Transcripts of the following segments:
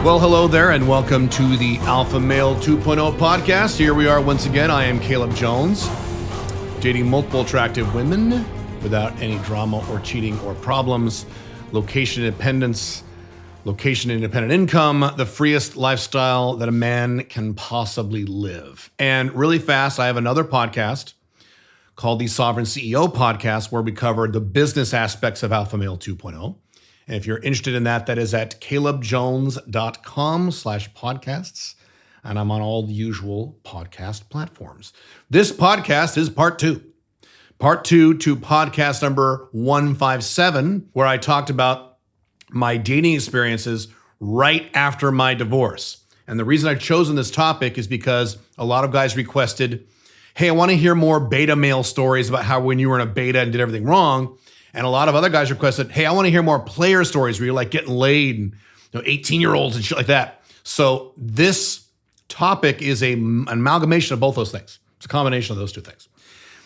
Well, hello there, and welcome to the Alpha Male 2.0 podcast. Here we are once again. I am Caleb Jones, dating multiple attractive women without any drama or cheating or problems, location independence, location independent income, the freest lifestyle that a man can possibly live. And really fast, I have another podcast called the Sovereign CEO Podcast, where we cover the business aspects of Alpha Male 2.0. And if you're interested in that, that is at calebjones.com/podcasts. And I'm on all the usual podcast platforms. This podcast is part two. Part two to podcast number 157, where I talked about my dating experiences right after my divorce. And the reason I've chosen this topic is because a lot of guys requested, hey, I want to hear more beta male stories about how when you were in a beta and did everything wrong. And a lot of other guys requested, hey, I want to hear more player stories where you're like getting laid and 18-year-olds and shit like that. So this topic is an amalgamation of both those things. It's a combination of those two things.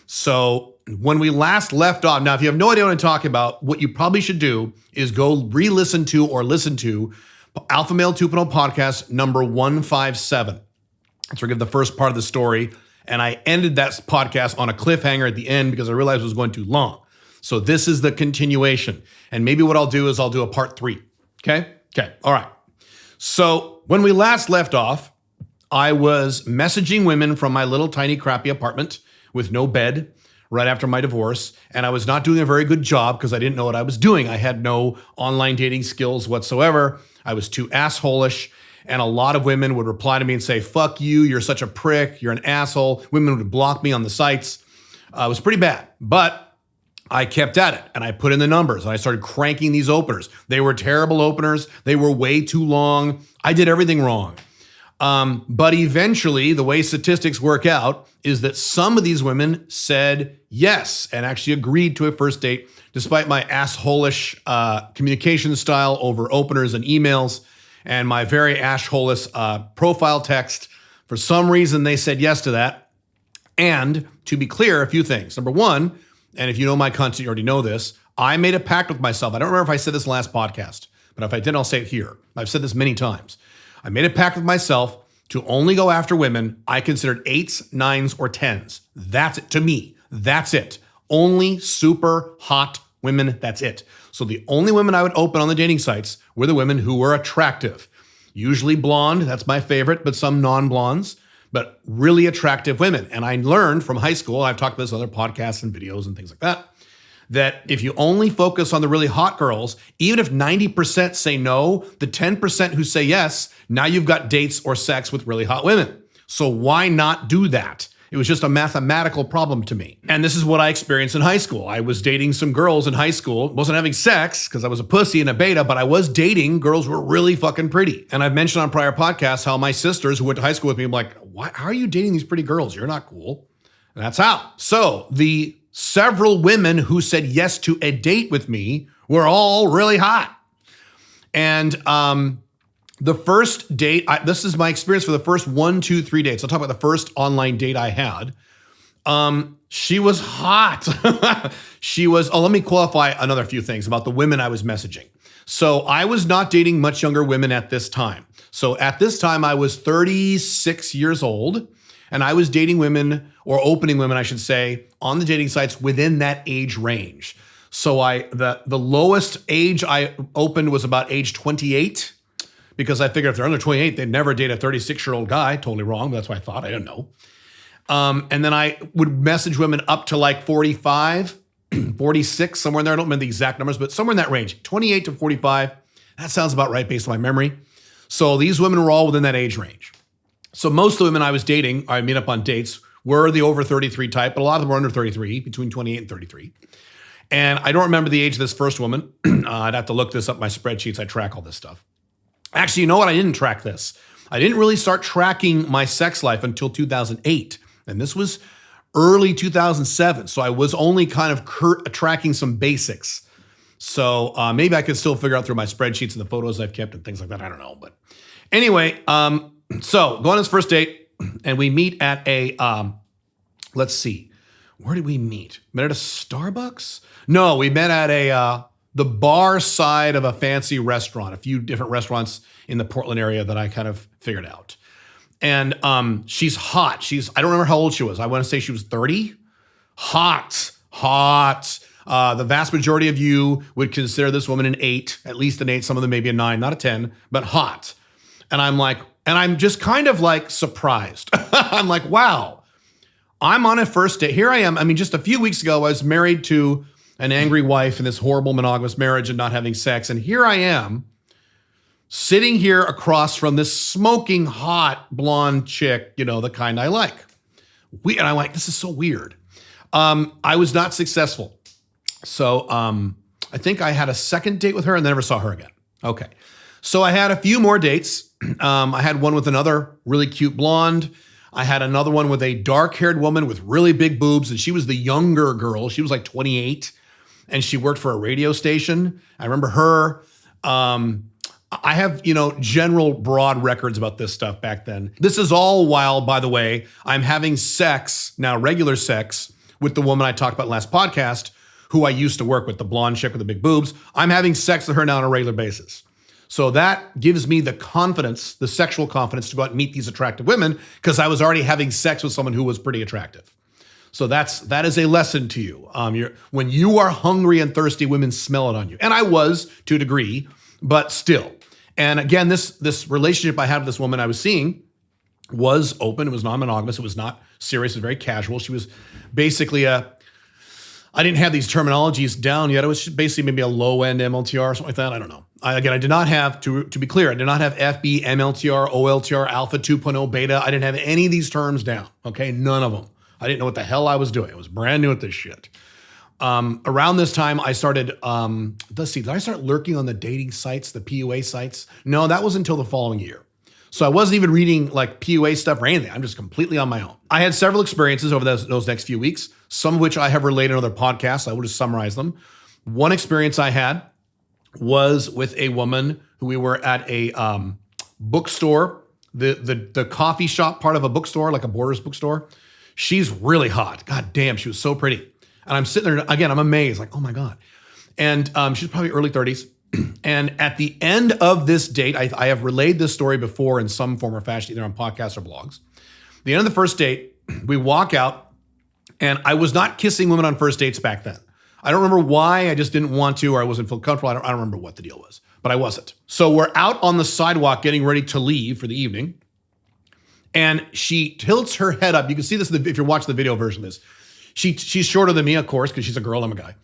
So when we last left off, now if you have no idea what I'm talking about, what you probably should do is go re-listen to or listen to Alpha Male 2.0 podcast number 157. That's where I give the first part of the story. And I ended that podcast on a cliffhanger at the end because I realized it was going too long. So this is the continuation. And maybe what I'll do is I'll do a part 3. Okay? All right. So when we last left off, I was messaging women from my little tiny crappy apartment with no bed right after my divorce. And I was not doing a very good job because I didn't know what I was doing. I had no online dating skills whatsoever. I was too asshole-ish. And a lot of women would reply to me and say, fuck you, you're such a prick, you're an asshole. Women would block me on the sites. It was pretty bad. But I kept at it and I put in the numbers and I started cranking these openers. They were terrible openers. They were way too long. I did everything wrong. But eventually, the way statistics work out is that some of these women said yes and actually agreed to a first date, despite my asshole-ish communication style over openers and emails and my very asshole-ish profile text. For some reason, they said yes to that. And to be clear, a few things. Number one, and if you know my content, you already know this, I made a pact with myself. I don't remember if I said this last podcast, but if I did, I'll say it here. I've said this many times. I made a pact with myself to only go after women I considered 8s, 9s, or 10s. That's it. To me, that's it. Only super hot women, that's it. So the only women I would open on the dating sites were the women who were attractive. Usually blonde, that's my favorite, but some non-blondes, but really attractive women. And I learned from high school, I've talked about this in other podcasts and videos and things like that, that if you only focus on the really hot girls, even if 90% say no, the 10% who say yes, now you've got dates or sex with really hot women. So why not do that? It was just a mathematical problem to me. And this is what I experienced in high school. I was dating some girls in high school. Wasn't having sex because I was a pussy and a beta, but I was dating girls who were really fucking pretty. And I've mentioned on prior podcasts how my sisters who went to high school with me, I'm like, how are you dating these pretty girls? You're not cool. And that's how. So the several women who said yes to a date with me were all really hot. And the first date, this is my experience for the first 1, 2, 3 dates. I'll talk about the first online date I had. She was hot. Let me qualify another few things about the women I was messaging. So I was not dating much younger women at this time. So at this time, I was 36 years old, and I was dating women, or opening women, I should say, on the dating sites within that age range. So the lowest age I opened was about age 28, because I figured if they're under 28, they'd never date a 36-year-old guy. Totally wrong. That's what I thought. I didn't know. And then I would message women up to like 45, 46, somewhere in there. I don't remember the exact numbers, but somewhere in that range, 28 to 45. That sounds about right based on my memory. So these women were all within that age range. So most of the women I was dating, I meet up on dates, were the over 33 type, but a lot of them were under 33, between 28 and 33. And I don't remember the age of this first woman. I'd have to look this up in my spreadsheets. I track all this stuff. Actually, you know what? I didn't track this. I didn't really start tracking my sex life until 2008. And this was early 2007. So I was only kind of tracking some basics. So maybe I could still figure out through my spreadsheets and the photos I've kept and things like that. I don't know. But anyway, so go on this first date and we meet at a, let's see, where did we meet? Met at a Starbucks? No, we met at a the bar side of a fancy restaurant, a few different restaurants in the Portland area that I kind of figured out. And she's hot. I don't remember how old she was. I want to say she was 30. Hot. The vast majority of you would consider this woman an 8, at least an 8, some of them maybe a 9, not a 10, but hot. And I'm just kind of like surprised. I'm like, wow, I'm on a first date. Here I am. I mean, just a few weeks ago, I was married to an angry wife in this horrible monogamous marriage and not having sex. And here I am sitting here across from this smoking hot blonde chick, the kind I like. And I'm like, this is so weird. I was not successful. So I think I had a second date with her and then never saw her again. Okay. So I had a few more dates. I had one with another really cute blonde. I had another one with a dark-haired woman with really big boobs, and she was the younger girl. She was like 28, and she worked for a radio station. I remember her. I have, general broad records about this stuff back then. This is all while, by the way, I'm having sex, now regular sex, with the woman I talked about last podcast, who I used to work with, the blonde chick with the big boobs. I'm having sex with her now on a regular basis. So that gives me the confidence, the sexual confidence to go out and meet these attractive women because I was already having sex with someone who was pretty attractive. So that is a lesson to you. When you are hungry and thirsty, women smell it on you. And I was to a degree, but still. And again, this relationship I had with this woman I was seeing was open. It was non-monogamous. It was not serious. It was very casual. She was basically I didn't have these terminologies down yet. It was basically maybe a low-end MLTR or something like that. I don't know. I did not have, to be clear, I did not have FB, MLTR, OLTR, Alpha 2.0, Beta. I didn't have any of these terms down, okay? None of them. I didn't know what the hell I was doing. I was brand new at this shit. Around this time, I started, let's see, did I start lurking on the dating sites, the PUA sites? No, that was until the following year. So I wasn't even reading like PUA stuff or anything. I'm just completely on my own. I had several experiences over those next few weeks, some of which I have related in other podcasts. I will just summarize them. One experience I had was with a woman who we were at a bookstore, the coffee shop part of a bookstore, like a Borders bookstore. She's really hot. God damn, she was so pretty. And I'm sitting there, again, I'm amazed, like, oh my God. And she's probably early 30s. And at the end of this date, I have relayed this story before in some form or fashion, either on podcasts or blogs. The end of the first date, we walk out, and I was not kissing women on first dates back then. I don't remember why. I just didn't want to, or I wasn't feel comfortable. I don't remember what the deal was, but I wasn't. So we're out on the sidewalk getting ready to leave for the evening, and she tilts her head up. You can see this if you're watching the video version of this. She's shorter than me, of course, because she's a girl, I'm a guy.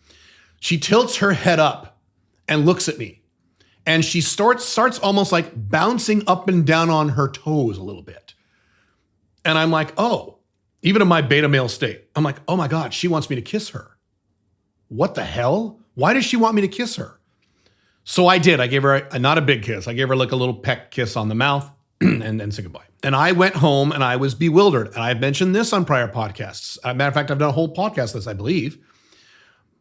She tilts her head up and looks at me. And she starts almost like bouncing up and down on her toes a little bit. And I'm like, oh, even in my beta male state, I'm like, oh my God, she wants me to kiss her. What the hell? Why does she want me to kiss her? So I did. I gave her not a big kiss. I gave her like a little peck kiss on the mouth and then said goodbye. And I went home and I was bewildered. And I've mentioned this on prior podcasts. As a matter of fact, I've done a whole podcast on this, I believe.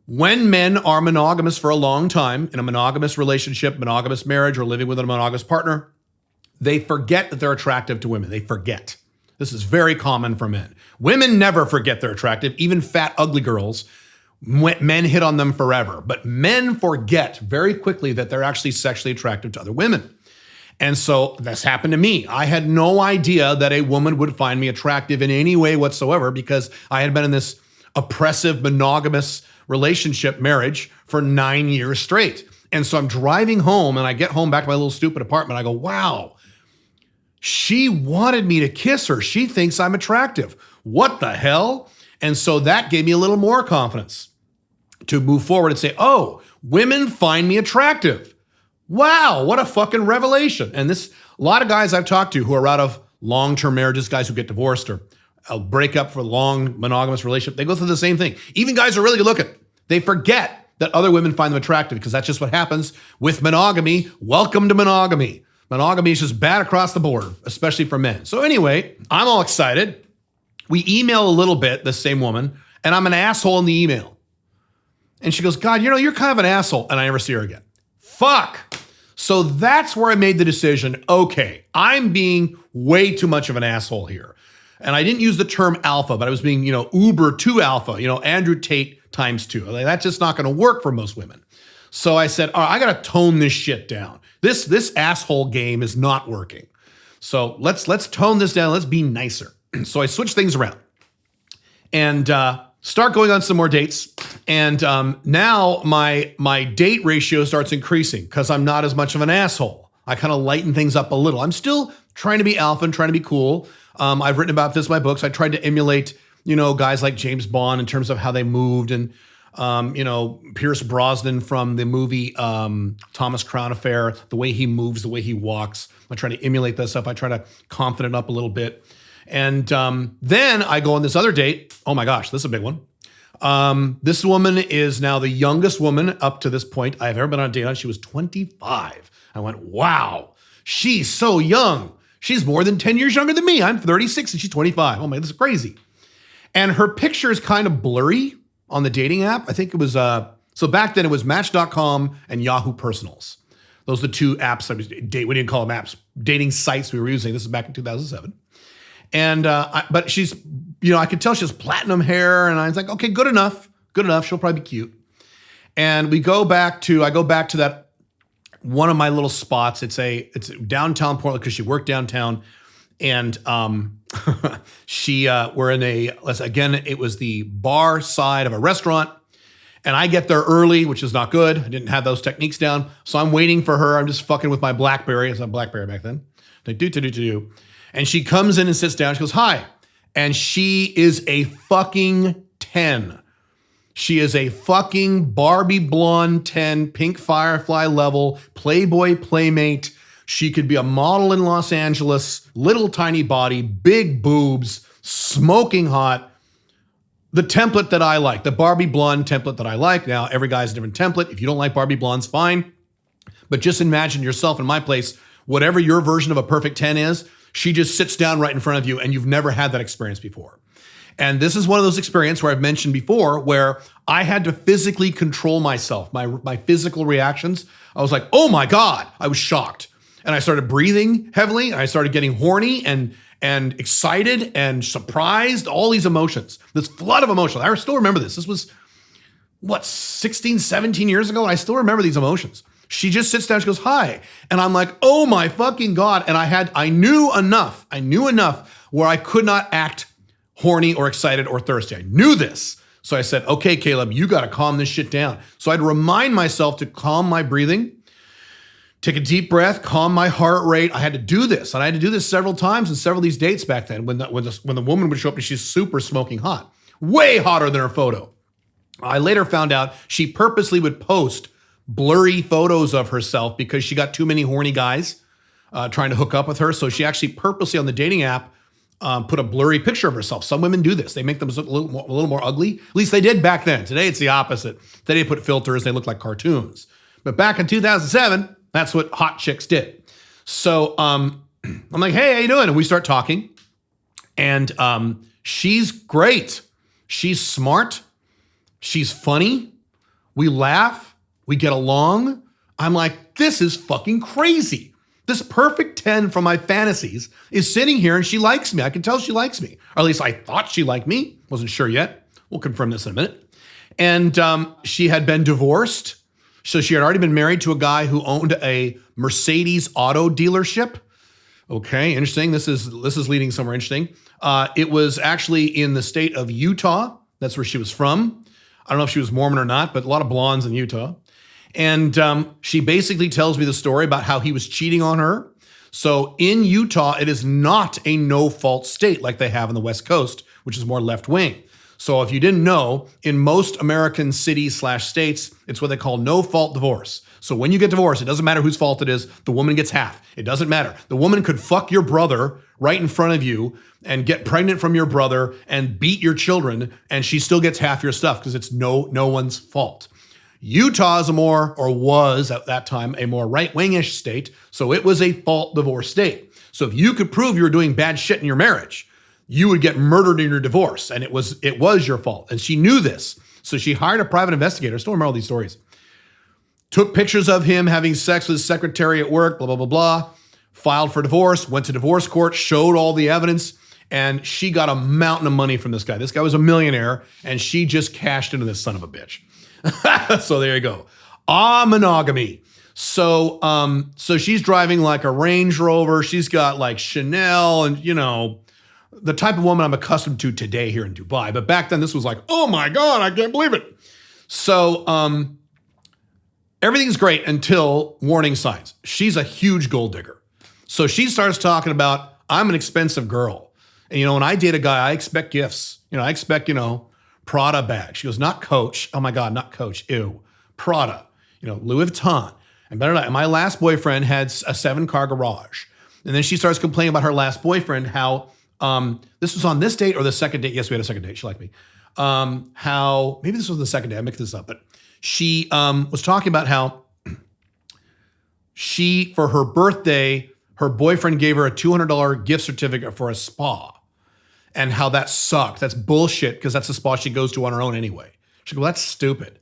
When men are monogamous for a long time, in a monogamous relationship, monogamous marriage, or living with a monogamous partner, they forget that they're attractive to women. They forget. This is very common for men. Women never forget they're attractive, even fat, ugly girls. Men hit on them forever. But men forget very quickly that they're actually sexually attractive to other women. And so this happened to me. I had no idea that a woman would find me attractive in any way whatsoever because I had been in this oppressive, monogamous relationship, marriage for 9 years straight. And so I'm driving home and I get home back to my little stupid apartment. I go, wow, she wanted me to kiss her. She thinks I'm attractive. What the hell? And so that gave me a little more confidence to move forward and say, oh, women find me attractive. Wow, what a fucking revelation. And a lot of guys I've talked to who are out of long-term marriages, guys who get divorced or break up for a long monogamous relationship, they go through the same thing. Even guys who are really good looking, they forget that other women find them attractive because that's just what happens with monogamy. Welcome to monogamy. Monogamy is just bad across the board, especially for men. So anyway, I'm all excited. We email a little bit, the same woman, and I'm an asshole in the email. And she goes, God, you're kind of an asshole. And I never see her again. Fuck. So that's where I made the decision. Okay, I'm being way too much of an asshole here. And I didn't use the term alpha, but I was being, Uber to alpha, Andrew Tate times 2. Like, that's just not going to work for most women. So I said, all right, I got to tone this shit down. This asshole game is not working. So let's tone this down. Let's be nicer. So I switched things around and start going on some more dates. And now my date ratio starts increasing because I'm not as much of an asshole. I kind of lighten things up a little. I'm still trying to be alpha and trying to be cool. I've written about this in my books. I tried to emulate, guys like James Bond in terms of how they moved, and Pierce Brosnan from the movie Thomas Crown Affair, the way he moves, the way he walks. I try to emulate that stuff. I try to confident up a little bit. And then I go on this other date. Oh my gosh, this is a big one. This woman is now the youngest woman up to this point I've ever been on a date on. She was 25. I went, wow, she's so young. She's more than 10 years younger than me. I'm 36 and she's 25. Oh my, this is crazy. And her picture is kind of blurry on the dating app. I think it was, so back then it was Match.com and Yahoo Personals. Those are the two apps that we didn't call them apps, dating sites we were using. This is back in 2007. And, but she's, I could tell she has platinum hair, and I was like, okay, good enough. She'll probably be cute. And I go back to that one of my little spots. It's downtown Portland because she worked downtown. And it was the bar side of a restaurant. And I get there early, which is not good. I didn't have those techniques down. So I'm waiting for her. I'm just fucking with my BlackBerry. It's a BlackBerry back then. Do. And she comes in and sits down. She goes, hi. And she is a fucking 10. She is a fucking Barbie blonde 10, pink firefly level, Playboy playmate. She could be a model in Los Angeles, little tiny body, big boobs, smoking hot. The template that I like, the Barbie blonde template that I like. Now, every guy's a different template. If you don't like Barbie blondes, fine. But just imagine yourself in my place, whatever your version of a perfect 10 is, she just sits down right in front of you and you've never had that experience before. And this is one of those experiences where I've mentioned before where I had to physically control myself, my physical reactions. I was like, oh my God, I was shocked. And I started breathing heavily and I started getting horny and excited and surprised, all these emotions, this flood of emotions. I still remember this. This was, 16, 17 years ago? And I still remember these emotions. She just sits down, she goes, hi. And I'm like, oh my fucking God. And I knew enough where I could not act horny or excited or thirsty. I knew this. So I said, okay, Caleb, you got to calm this shit down. So I'd remind myself to calm my breathing, take a deep breath, calm my heart rate. I had to do this. And I had to do this several times in several of these dates back then when the woman would show up and she's super smoking hot, way hotter than her photo. I later found out she purposely would post blurry photos of herself because she got too many horny guys trying to hook up with her. So she actually purposely on the dating app put a blurry picture of herself. Some women do this. They make them look a little more ugly. At least they did back then. Today it's the opposite. Today they put filters. They look like cartoons. But back in 2007, that's what hot chicks did. So I'm like, hey, how you doing? And we start talking. And she's great. She's smart. She's funny. We laugh. We get along. I'm like, this is fucking crazy. This perfect 10 from my fantasies is sitting here and she likes me. I can tell she likes me. Or at least I thought she liked me. Wasn't sure yet. We'll confirm this in a minute. And she had been divorced. So she had already been married to a guy who owned a Mercedes auto dealership. Okay, interesting. This is leading somewhere interesting. It was actually in the state of Utah. That's where she was from. I don't know if she was Mormon or not, but a lot of blondes in Utah. And she basically tells me the story about how he was cheating on her. So in Utah, it is not a no-fault state like they have on the West Coast, which is more left-wing. So if you didn't know, in most American cities/states, it's what they call no-fault divorce. So when you get divorced, it doesn't matter whose fault it is. The woman gets half. It doesn't matter. The woman could fuck your brother right in front of you and get pregnant from your brother and beat your children, and she still gets half your stuff because it's no one's fault. Utah is was at that time a more right-wingish state, so it was a fault divorce state. So if you could prove you were doing bad shit in your marriage, you would get murdered in your divorce, and it was your fault. And she knew this, so she hired a private investigator. I still remember all these stories. Took pictures of him having sex with his secretary at work, blah, blah, blah, blah. Filed for divorce, went to divorce court, showed all the evidence, and she got a mountain of money from this guy. This guy was a millionaire, and she just cashed into this son of a bitch. So there you go. Monogamy. So she's driving like a Range Rover. She's got like Chanel and, the type of woman I'm accustomed to today here in Dubai. But back then this was like, oh my God, I can't believe it. So everything's great until warning signs. She's a huge gold digger. So she starts talking about, I'm an expensive girl. And, when I date a guy, I expect gifts. I expect, Prada bag. She goes, not Coach. Oh my God, not Coach. Ew. Prada, Louis Vuitton. And better not. My last boyfriend had a 7-car garage. And then she starts complaining about her last boyfriend, how this was on this date or the second date. Yes, we had a second date. She liked me. How, maybe this was the second day. I mixed this up. But she was talking about how for her birthday, her boyfriend gave her a $200 gift certificate for a spa. And how that sucked. That's bullshit, because that's the spa she goes to on her own anyway. She goes, well, that's stupid.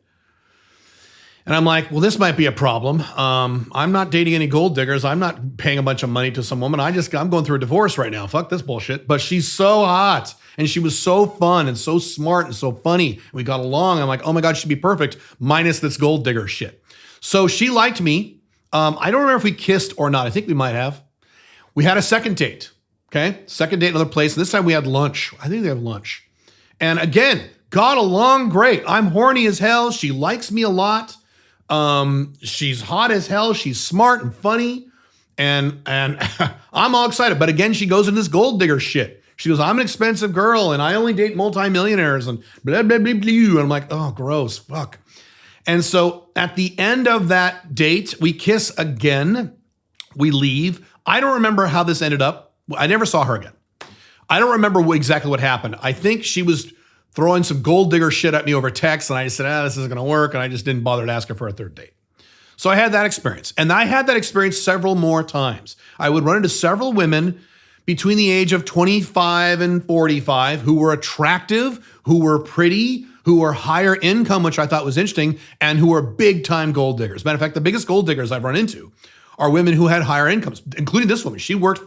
And I'm like, well, this might be a problem. I'm not dating any gold diggers. I'm not paying a bunch of money to some woman. I'm going through a divorce right now. Fuck this bullshit. But she's so hot. And she was so fun and so smart and so funny. We got along. I'm like, oh my God, she'd be perfect, minus this gold digger shit. So she liked me. I don't remember if we kissed or not. I think we might have. We had a second date. Okay, second date, another place. This time we had lunch. I think they have lunch. And again, got along great. I'm horny as hell. She likes me a lot. She's hot as hell. She's smart and funny. And I'm all excited. But again, she goes into this gold digger shit. She goes, I'm an expensive girl and I only date multimillionaires and blah, blah, blah, blah. And I'm like, oh, gross, fuck. And so at the end of that date, we kiss again. We leave. I don't remember how this ended up. I never saw her again. I don't remember exactly what happened. I think she was throwing some gold digger shit at me over text, and I just said, this isn't going to work, and I just didn't bother to ask her for a third date. So I had that experience, and I had that experience several more times. I would run into several women between the age of 25 and 45 who were attractive, who were pretty, who were higher income, which I thought was interesting, and who were big-time gold diggers. Matter of fact, the biggest gold diggers I've run into are women who had higher incomes, including this woman. She worked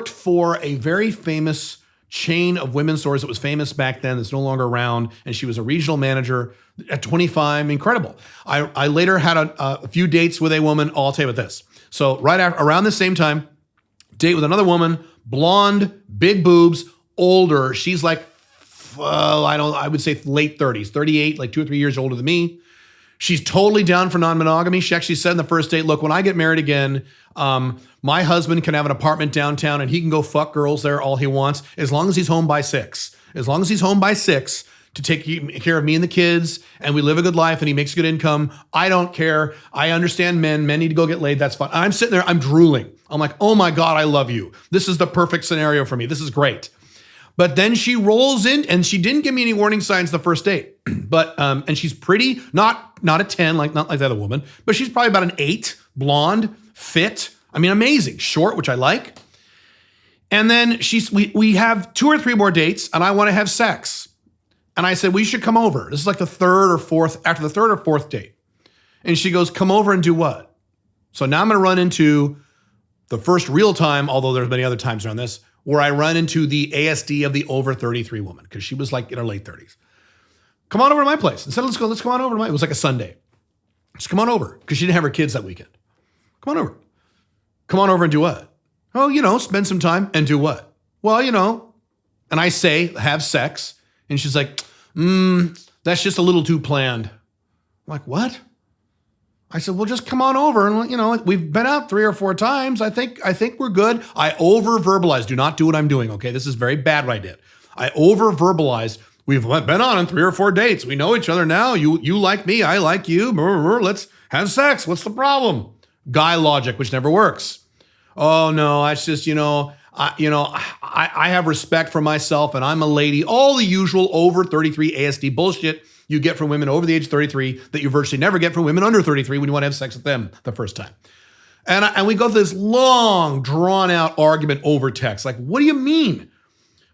for a very famous chain of women's stores that was famous back then, that's no longer around, and she was a regional manager at 25. Incredible. I later had a few dates with a woman. I'll tell you about this. So around the same time, date with another woman, blonde, big boobs, older. She's like, I would say late 30s, 38, like 2 or 3 years older than me. She's totally down for non-monogamy. She actually said in the first date, look, when I get married again, my husband can have an apartment downtown and he can go fuck girls there all he wants, as long as he's home by 6. As long as he's home by 6 to take care of me and the kids, and we live a good life and he makes good income, I don't care. I understand men. Men need to go get laid. That's fine. I'm sitting there, I'm drooling. I'm like, oh my God, I love you. This is the perfect scenario for me. This is great. But then she rolls in, and she didn't give me any warning signs the first date. But and she's pretty, not a 10, not like the other woman, but she's probably about an 8, blonde, fit. I mean, amazing, short, which I like. And then we have 2 or 3 more dates, and I want to have sex. And I said, we should come over. This is like the after the third or fourth date. And she goes, come over and do what? So now I'm going to run into the first real time, although there's many other times around this, where I run into the ASD of the over 33 woman, because she was like in her late 30s. Come on over to my place. Instead, let's come on over to it was like a Sunday. Just come on over, because she didn't have her kids that weekend. Come on over. Come on over and do what? Oh, spend some time and do what? Well, and I say, have sex. And she's like, that's just a little too planned. I'm like, what? I said, well, just come on over. And, we've been out 3 or 4 times. I think we're good. I over-verbalized. Do not do what I'm doing, okay? This is very bad what I did. I over-verbalized. We've been on 3 or 4 dates. We know each other now. You like me. I like you. Let's have sex. What's the problem? Guy logic, which never works. Oh, no, it's just, I have respect for myself and I'm a lady. All the usual over 33 ASD bullshit you get from women over the age of 33 that you virtually never get from women under 33 when you want to have sex with them the first time. And we go through this long, drawn-out argument over text. Like, what do you mean?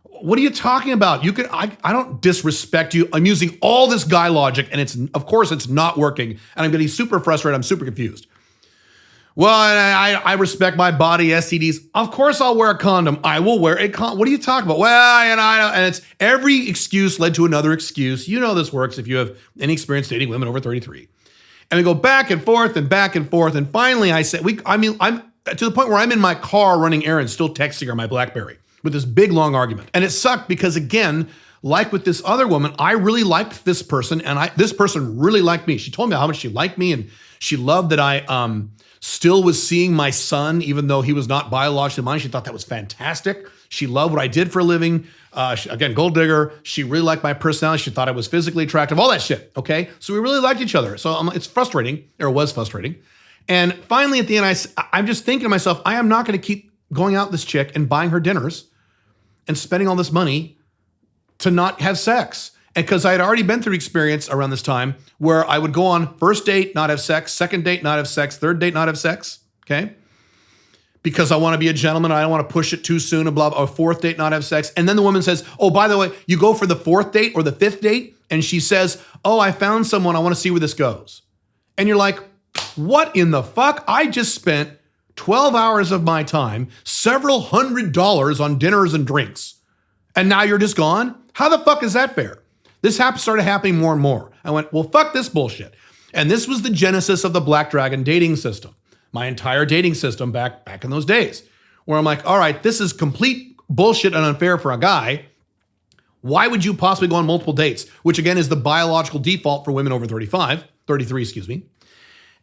What are you talking about? I don't disrespect you. I'm using all this guy logic, and of course it's not working. And I'm getting super frustrated. I'm super confused. Well, I respect my body, STDs. Of course I'll wear a condom. I will wear a condom. What are you talking about? Well, and it's every excuse led to another excuse. You know this works if you have any experience dating women over 33. And we go back and forth and back and forth. And finally I said, I'm to the point where I'm in my car running errands, still texting her my BlackBerry with this big, long argument. And it sucked because, again, like with this other woman, I really liked this person and this person really liked me. She told me how much she liked me and she loved that I still was seeing my son, even though he was not biologically mine. She thought that was fantastic. She loved what I did for a living. Again, gold digger. She really liked my personality. She thought I was physically attractive, all that shit, okay? So we really liked each other. So it's frustrating, or it was frustrating. And finally, at the end, I'm just thinking to myself, I am not going to keep going out with this chick and buying her dinners and spending all this money to not have sex. And because I had already been through experience around this time where I would go on first date, not have sex, second date, not have sex, third date, not have sex, okay? Because I want to be a gentleman, I don't want to push it too soon, and blah, blah, or fourth date, not have sex. And then the woman says, oh, by the way, you go for the fourth date or the fifth date, and she says, oh, I found someone, I want to see where this goes. And you're like, what in the fuck? I just spent 12 hours of my time, several $100s on dinners and drinks, and now you're just gone? How the fuck is that fair? This started happening more and more. I went, well, fuck this bullshit. And this was the genesis of the Black Dragon dating system, my entire dating system back in those days, where I'm like, all right, this is complete bullshit and unfair for a guy. Why would you possibly go on multiple dates? Which again is the biological default for women over 33, excuse me.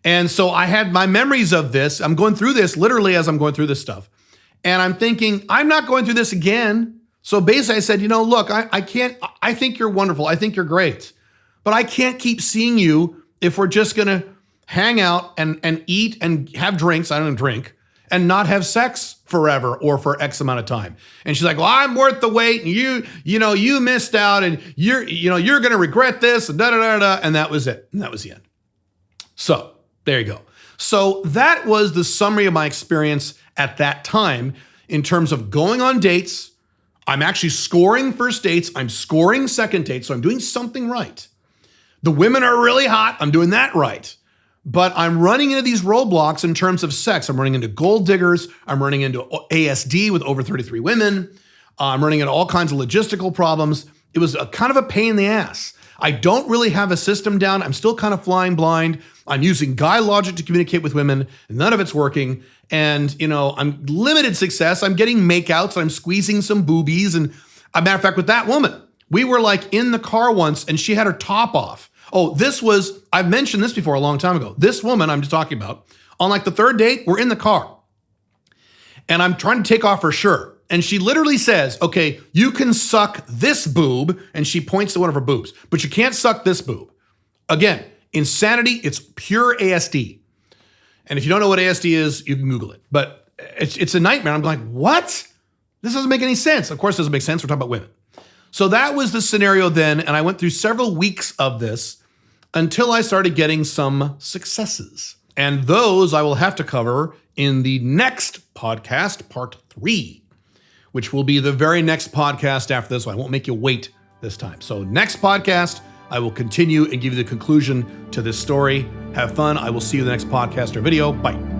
And so I had my memories of this. I'm going through this literally as I'm going through this stuff. And I'm thinking, I'm not going through this again. So basically I said, look, I can't, I think you're wonderful. I think you're great, but I can't keep seeing you if we're just going to hang out and eat and have drinks. I don't drink and not have sex forever or for X amount of time. And she's like, well, I'm worth the wait. And you missed out and you're going to regret this and da-da-da-da. And that was it. And that was the end. So there you go. So that was the summary of my experience at that time in terms of going on dates. I'm actually scoring first dates. I'm scoring second dates. So I'm doing something right. The women are really hot. I'm doing that right. But I'm running into these roadblocks in terms of sex. I'm running into gold diggers. I'm running into ASD with over 33 women. I'm running into all kinds of logistical problems. It was a kind of a pain in the ass. I don't really have a system down. I'm still kind of flying blind. I'm using guy logic to communicate with women. None of it's working. And, I'm limited success. I'm getting makeouts. I'm squeezing some boobies. And a matter of fact, with that woman, we were like in the car once and she had her top off. Oh, I've mentioned this before a long time ago. This woman I'm just talking about, on like the third date, we're in the car. And I'm trying to take off her shirt. And she literally says, okay, you can suck this boob. And she points to one of her boobs, but you can't suck this boob. Again, insanity, it's pure ASD. And if you don't know what ASD is, you can Google it. But it's a nightmare. I'm like, what? This doesn't make any sense. Of course, it doesn't make sense. We're talking about women. So that was the scenario then. And I went through several weeks of this until I started getting some successes. And those I will have to cover in the next podcast, part 3, which will be the very next podcast after this one. I won't make you wait this time. So next podcast, I will continue and give you the conclusion to this story. Have fun. I will see you in the next podcast or video. Bye.